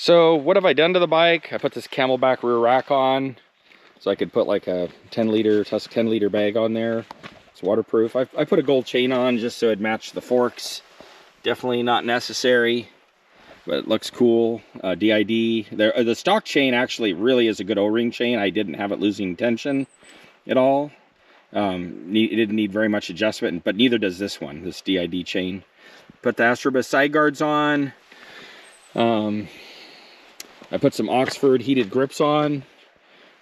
So what have I done to the bike? I put this Camelback rear rack on so I could put like a 10-liter Tusk 10-liter bag on there. It's waterproof. I put a gold chain on just so it'd match the forks. Definitely not necessary, but it looks cool. DID. The stock chain actually really is a good O-ring chain. I didn't have it losing tension at all. It didn't need very much adjustment, but neither does this one, this DID chain. Put the Astrobus side guards on. I put some Oxford heated grips on.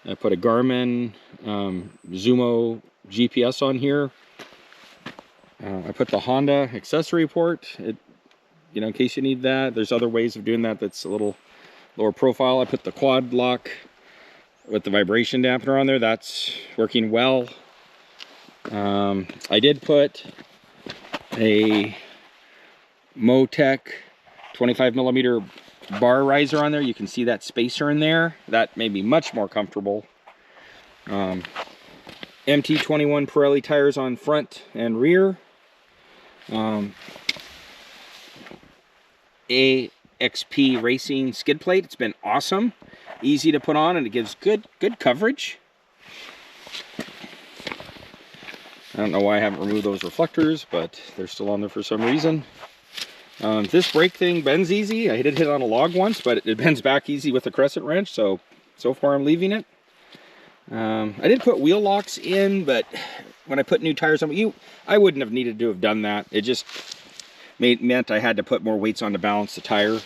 I put a Garmin Zumo GPS on here. I put the Honda accessory port, you know, in case you need that. There's other ways of doing that that's a little lower profile. I put the quad lock with the vibration dampener on there. That's working well. I did put a Motec 25mm bar riser on there. You can see that spacer in there. That made me much more comfortable. MT21 Pirelli tires on front and rear. AXP Racing skid plate. It's been awesome. Easy to put on and it gives good coverage. I don't know why I haven't removed those reflectors, but they're still on there for some reason. This brake thing bends easy. I did hit on a log once, but it bends back easy with the crescent wrench, so far I'm leaving it. I did put wheel locks in, but when I put new tires on, I wouldn't have needed to have done that. It just meant I had to put more weights on to balance the tire,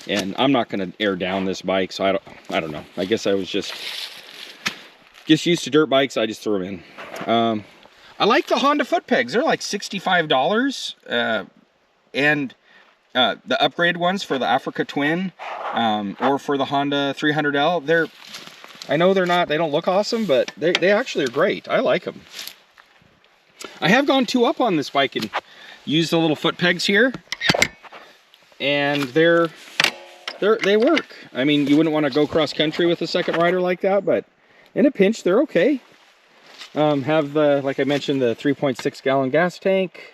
and I'm not going to air down this bike, so I don't know. I guess I was just used to dirt bikes. I just threw them in. I like the Honda foot pegs. They're like $65, and the upgraded ones for the Africa Twin or for the Honda 300L, I know they don't look awesome, but they actually are great. I like them. I have gone 2-up on this bike and used the little foot pegs here, and they work. I mean, you wouldn't want to go cross country with a second rider like that, but in a pinch, they're okay. Have like I mentioned, the 3.6 gallon gas tank.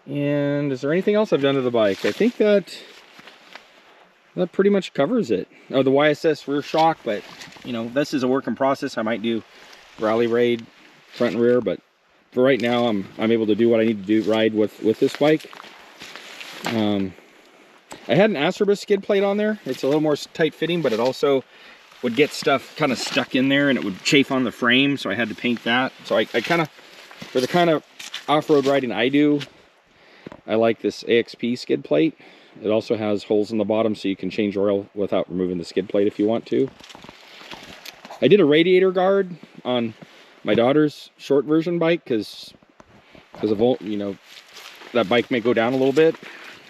And is there anything else I've done to the bike? I think that pretty much covers it. Oh, the YSS rear shock, but you know, this is a work in process. I might do rally raid front and rear, but for right now, I'm able to do what I need to do, ride with this bike. I had an Astrobus skid plate on there. It's a little more tight fitting, but it also would get stuff kind of stuck in there and it would chafe on the frame, so I had to paint that. So I kind of, for the kind of off-road riding I do, I like this AXP skid plate. It also has holes in the bottom so you can change oil without removing the skid plate if you want to. I did a radiator guard on my daughter's short version bike because of, you know, that bike may go down a little bit.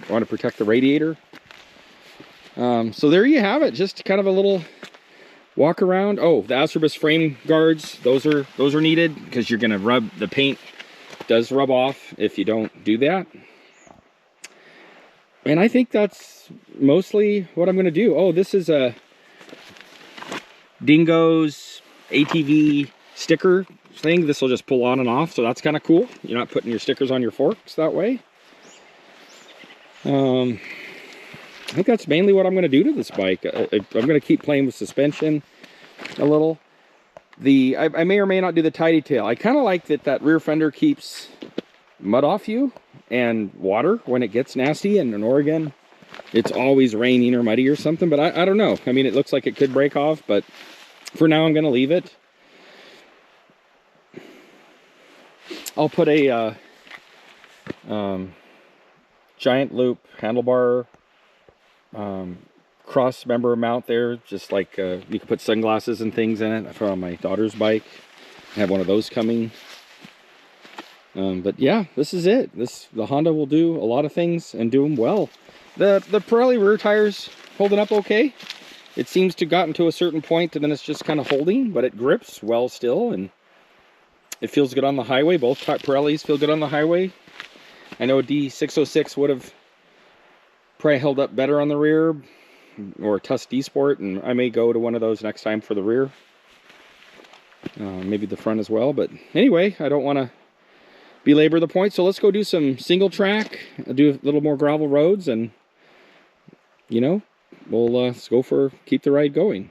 I want to protect the radiator. So there you have it, just kind of a little walk around. Oh, the Astrobus frame guards, those are needed because you're gonna rub, the paint does rub off if you don't do that. And I think that's mostly what I'm gonna do. Oh, this is a Dingo's ATV sticker thing. This will just pull on and off, so that's kind of cool. You're not putting your stickers on your forks that way. I think that's mainly what I'm going to do to this bike. I'm going to keep playing with suspension a little. I may or may not do the tidy tail. I kind of like that rear fender keeps mud off you and water when it gets nasty. And in Oregon, it's always raining or muddy or something. But I don't know. I mean, it looks like it could break off, but for now I'm going to leave it. I'll put a giant loop handlebar cross member mount there, just like you can put sunglasses and things in it. I found on my daughter's bike. I have one of those coming. But yeah, this is it. The Honda will do a lot of things and do them well. The Pirelli rear tires holding up okay. It seems to have gotten to a certain point and then it's just kind of holding, but it grips well still and it feels good on the highway. Both Pirellis feel good on the highway. I know a D606 would have probably held up better on the rear, or a Tusk D Sport, and I may go to one of those next time for the rear. Maybe the front as well, but anyway, I don't want to belabor the point, so let's go do some single track, do a little more gravel roads, and you know, we'll let's go for keep the ride going.